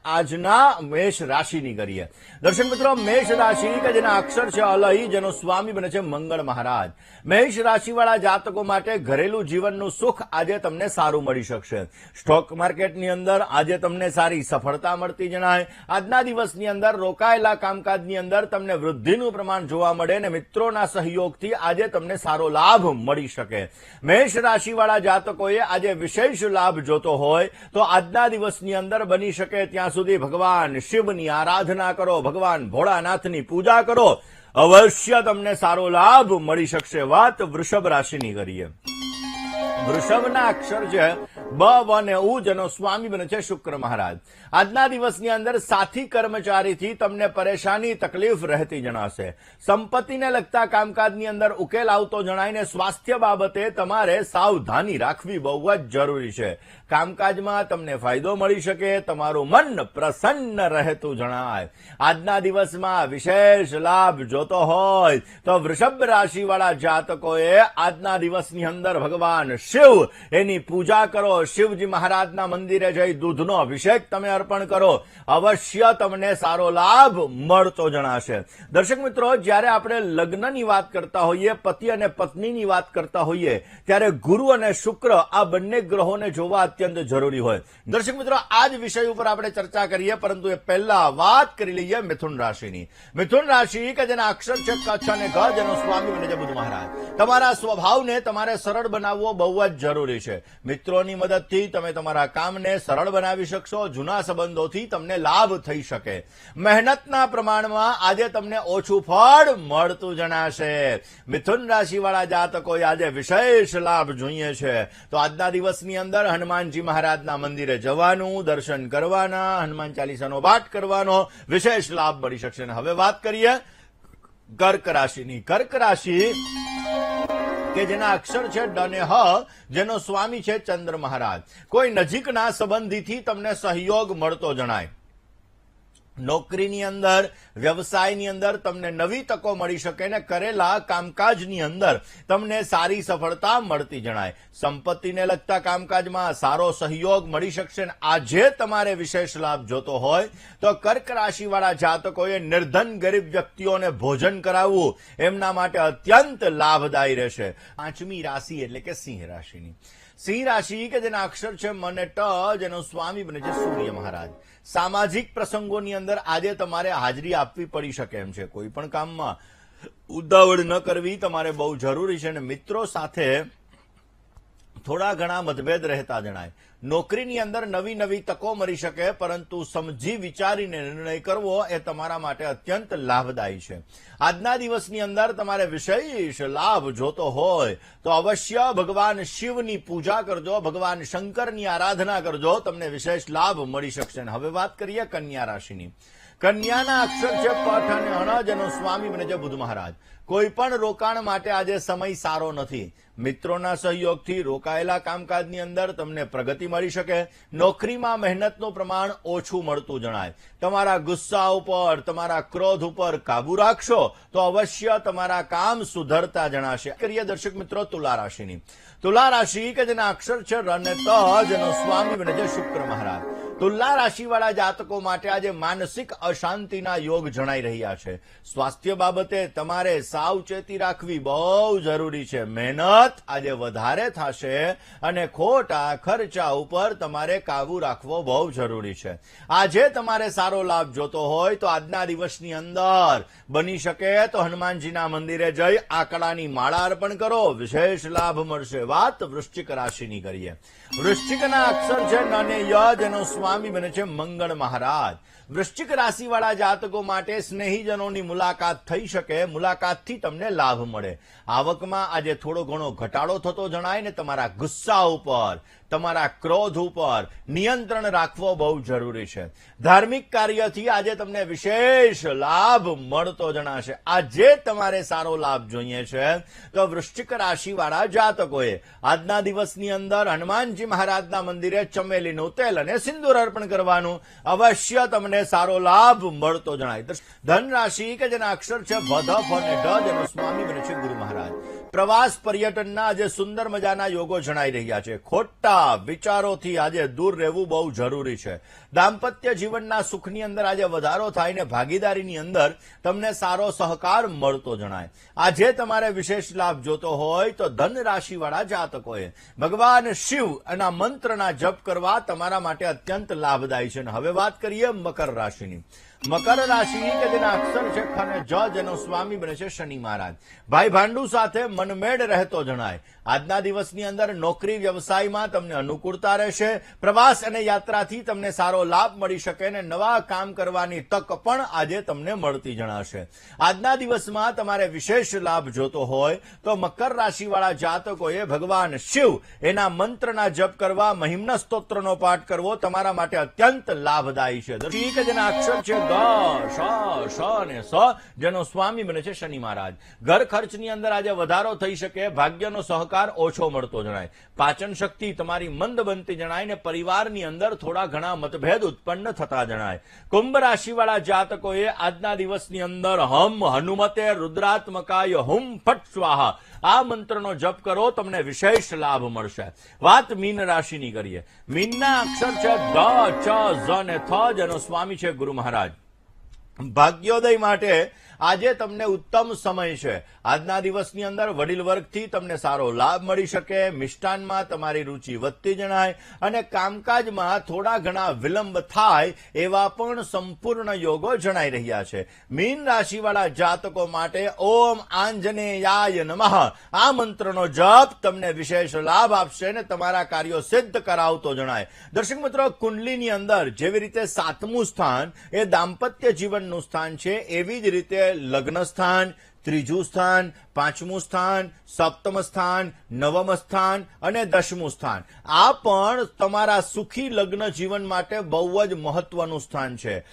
આજના મેષ રાશિની કરીએ। દર્શક મિત્રો, મેષ રાશિ કે જેના અક્ષર છે અલહી, જેનો સ્વામી બને છે મંગળ મહારાજ। મેષ રાશિવાળા જાતકો માટે ઘરેલું જીવનનું સુખ આજે તમને સારું મળી શકશે। સ્ટોક માર્કેટની અંદર આજે તમને સારી સફળતા મળતી જણાય। આજના દિવસની અંદર રોકાયેલા કામકાજની અંદર તમને વૃદ્ધિનું પ્રમાણ જોવા મળે અને મિત્રોના સહયોગથી આજે તમને સારો લાભ મળી શકે। મેષ રાશિવાળા જાતકોએ આજે વિશેષ લાભ જોતો હોય તો આજના દિવસની અંદર બની શકે ત્યાં સુધી ભગવાન શિવની આરાધના કરો, ભગવાન ભોળાનાથની પૂજા કરો, અવશ્ય તમને સારો લાભ મળી શકશે। વાત વૃષભ રાશિની કરીએ। વૃષભના અક્ષર છે બ, વ અને ઉ, જેનો સ્વામી બને છે શુક્ર મહારાજ। આજના દિવસની અંદર સાથી કર્મચારીથી તમને પરેશાની તકલીફ રહેતી જણાશે। સંપત્તિને લગતા કામકાજની અંદર ઉકેલ આવતો જણાયને સ્વાસ્થ્ય બાબતે તમારે સાવધાની રાખવી બહુ જ જરૂરી છે। કામકાજમાં તમને ફાયદો મળી શકે, તમારું મન પ્રસન્ન રહેતું જણાય। આજના દિવસમાં વિશેષ લાભ જોતો હોય તો વૃષભ રાશિવાળા જાતકોએ આજના દિવસની અંદર ભગવાન શિવ એની પૂજા કરો, શિવજી મહારાજના મંદિરે જઈ દૂધનો અભિષેક તમે અર્પણ કરો, અવશ્ય તમને સારો લાભ મળતો જણાશે। દર્શક મિત્રો, જ્યારે આપણે લગ્નની વાત કરતા હોઈએ, પતિ અને પત્નીની વાત કરતા હોઈએ, ત્યારે ગુરુ અને શુક્ર આ બંને ગ્રહોને જોવા અત્યંત જરૂરી હોય। દર્શક મિત્રો, આ જ વિષય ઉપર આપણે ચર્ચા કરીએ, પરંતુ એ પહેલા વાત કરી લઈએ મિથુન રાશિની। મિથુન રાશિ કે જેના અક્ષર છે કચ્છ અને ગ, જેનો સ્વામી બને છે બુધ મહારાજ। તમારા સ્વભાવને તમારે સરળ બનાવવો બહુ જ જરૂરી છે। મિત્રોની મદદથી તમે તમારા કામને સરળ બનાવી શકશો, જૂના સંબંધોથી તમને લાભ થઈ શકે। મહેનતના પ્રમાણમાં આજે તમને ઓછું ફળ મળતું જણાશે। મિથુન રાશિવાળા જાતકોએ આજે વિશેષ લાભ જોઈએ છે તો આજના દિવસની અંદર હનુમાનજી મહારાજના મંદિરે જવાનું, દર્શન કરવાના, હનુમાન ચાલીસાનો પાઠ કરવાનો વિશેષ લાભ મળી શકશે। અને હવે વાત કરીએ કર્ક રાશિની। કર્ક રાશિ કે જેના અક્ષર છે ડ અને હ, જેનો સ્વામી છે ચંદ્ર મહારાજ। કોઈ નજીકના સંબંધીથી તમને સહયોગ મળતો જણાય। નોકરીની અંદર, વ્યવસાયની અંદર તમને નવી તકો મળી શકે ને કરેલા કામકાજની અંદર તમને સારી સફળતા મળતી જણાય। સંપત્તિને લગતા કામકાજમાં સારો સહયોગ મળી શકશે। આજે તમારે વિશેષ લાભ જોતો હોય તો કર્ક રાશિવાળા જાતકોએ નિર્ધન ગરીબ વ્યક્તિઓને ભોજન કરાવવું એમના માટે અત્યંત લાભદાયી રહેશે। પાંચમી રાશિ એટલે કે સિંહ રાશિની। સિંહ રાશિ કે જેના અક્ષર છે મ અને ટ, જેનો સ્વામી બને છે સૂર્ય મહારાજ। સામાજિક પ્રસંગોની અંદર આજે તમારે હાજરી આપવી પડી શકે એમ છે। કોઈ પણ કામમાં ઉતાવળ ન કરવી તમારે બહુ જરૂરી છે અને મિત્રો સાથે થોડા ઘણા મતભેદ રહેતા જણાય। નોકરીની અંદર નવી નવી તકો મળી શકે, પરંતુ સમજી વિચારીને નિર્ણય કરવો એ તમારા માટે અત્યંત લાભદાયી છે। આજના દિવસની અંદર તમારે વિશેષ લાભ જોતો હોય તો અવશ્ય ભગવાન શિવની પૂજા કરજો, ભગવાન શંકરની આરાધના કરજો, તમને વિશેષ લાભ મળી શકશે। હવે વાત કરીએ કન્યા રાશિની। કન્યાના અક્ષર છે પઠ અને અણ, જેનો સ્વામી બને છે બુધ મહારાજ। કોઈ પણ રોકાણ માટે આજે સમય સારો નથી। મિત્રોના સહયોગથી રોકાયેલા કામકાજની અંદર તમને પ્રગતિ મળી શકે। નોકરીમાં મહેનતનું પ્રમાણ ઓછું મળતું જણાય। તમારા ગુસ્સા ઉપર, તમારા ક્રોધ ઉપર કાબુ રાખશો તો અવશ્ય તમારા કામ સુધરતા જણાશે। કરીએ દર્શક મિત્રો તુલા રાશિની। તુલા રાશિ કે જેના અક્ષર છે ર અને ત, જેનો સ્વામી બને છે શુક્ર મહારાજ। તુલા રાશિવાળા જાતકો માટે આજે માનસિક અશાંતિના યોગ જણાઈ રહ્યા છે। સ્વાસ્થ્ય બાબતે તમારે સાવચેતી રાખવી બહુ જરૂરી છે। મહેનત આજે વધારે થશે અને ખોટા ખર્ચા ઉપર તમારે કાબુ રાખવો બહુ જરૂરી છે। આજે તમારે સારો લાભ જોતો હોય તો આજના દિવસની અંદર બની શકે તો હનુમાનજીના મંદિરે જઈ આકડાની માળા અર્પણ કરો, વિશેષ લાભ મળશે। વાત વૃશ્ચિક રાશિની કરીએ। વૃશ્ચિકના અક્ષર છે ન અને ય, જેનો સ્વામી બને છે મંગળ મહારાજ। વૃશ્ચિક રાશિવાળા જાતકો માટે સ્નેહીજનોની મુલાકાત થઈ શકે, મુલાકાતથી તમને લાભ મળે। આવકમાં આજે થોડો ઘણો ઘટાડો થતો જણાય ને તમારા ગુસ્સા ઉપર, તમારા ક્રોધ ઉપર નિયંત્રણ રાખવો બહુ જરૂરી છે। ધાર્મિક કાર્યથી આજે તમને વિશેષ લાભ મળતો જણાશે। આજે તમારે સારો લાભ જોઈએ છે તો વૃશ્ચિક રાશિવાળા જાતકોએ આજના દિવસની અંદર હનુમાનજી મહારાજના મંદિરે ચમેલીનું તેલ અને સિંદૂર અર્પણ કરવાનું, અવશ્ય તમને સારો લાભ મળતો જણાય। ધન રાશિ કે જેના અક્ષર છે ભ, ધ, ફ અને ઢ, જેનો સ્વામી બને છે ગુરુ મહારાજ। પ્રવાસ પર્યટનના આજે સુંદર મજાના યોગો જણાઈ રહ્યા છે. ખોટા વિચારોથી આજે દૂર રહેવું બહુ જરૂરી છે. દાંપત્ય જીવનના સુખની અંદર આજે વધારો થાય ને ભાગીદારીની અંદર તમને સારો સહકાર મળતો જણાય. આજે તમારે વિશેષ લાભ જોતો હોય તો ધન રાશિવાળા જાતકોએ ભગવાન શિવ એના મંત્રના જપ કરવા તમારા માટે અત્યંત લાભદાયી છે. હવે વાત કરીએ મકર રાશિની. મકર રાશિ કે જેના અક્ષર છે ખ અને જ, જેનો સ્વામી બને છે શનિ મહારાજ. ભાઈ ભાંડુ સાથે મનમેળ રહેતો જણાય. આજના દિવસની અંદર નોકરી વ્યવસાયમાં તમને અનુકૂળતા રહેશે. પ્રવાસ અને યાત્રાથી તમને સારો લાભ મળી શકે અને નવા કામ કરવાની તક પણ આજે તમને મળતી જણાશે. આજના દિવસમાં તમારે વિશેષ લાભ જોતો હોય તો મકર રાશિવાળા જાતકોએ ભગવાન શિવ એના મંત્રના જપ કરવા, મહિમ્ન સ્તોત્રનો પાઠ કરવો તમારા માટે અત્યંત લાભદાયી છે. ઠીક, જેના અક્ષર છે ગ, શ, અને સ, જેનો સ્વામી બને છે શનિ મહારાજ. ઘર ખર્ચની અંદર આજે વધારો થઈ શકે. ભાગ્યનો સહકાર ઓછો મળતો જણાય. પાચન શક્તિ તમારી મંદ બનતી જણાય ને પરિવારની અંદર થોડા ઘણા મતભેદ ઉત્પન્ન થતા જણાય. કુંભ રાશિવાળા જાતકોએ આજના દિવસની અંદર હમ હનુમતે રુદ્રાત્મકાય હુમ ફટ સ્વાહા આ મંત્રનો જપ કરો, તમને વિશેષ લાભ મળશે. વાત મીન રાશિની કરીએ. મીનના અક્ષર છે દ, ચ, ઝ અને થ, જેનો સ્વામી છે ગુરુ મહારાજ. ભાગ્યોદય માટે આજે તમને ઉત્તમ સમય છે. આજના દિવસની અંદર વડીલ વર્ગથી તમને સારો લાભ મળી શકે. મિષ્ટાનમાં તમારી રુચિ વધતી જણાય અને કામકાજમાં થોડા ઘણા વિલંબ થાય એવા પણ સંપૂર્ણ યોગો જણાઈ રહ્યા છે. મીન રાશિવાળા જાતકો માટે ઓમ આંજનેયાય નમઃ આ મંત્રનો જપ તમને વિશેષ લાભ આપશે અને તમારા કાર્યો સિદ્ધ કરાવતો જણાય. દર્શક મિત્રો, કુંડલીની અંદર જેવી રીતે 7મું સ્થાન એ દાંપત્ય જીવનનું સ્થાન છે, એવી જ રીતે લગ્ન સ્થાન, ત્રીજું સ્થાન, 5મું સ્થાન, 7મ સ્થાન, 9મ સ્થાન અને 10મું સ્થાન આ પણ તમારા સુખી લગ્ન જીવન માટે બહુ જ મહત્વનું સ્થાન છે.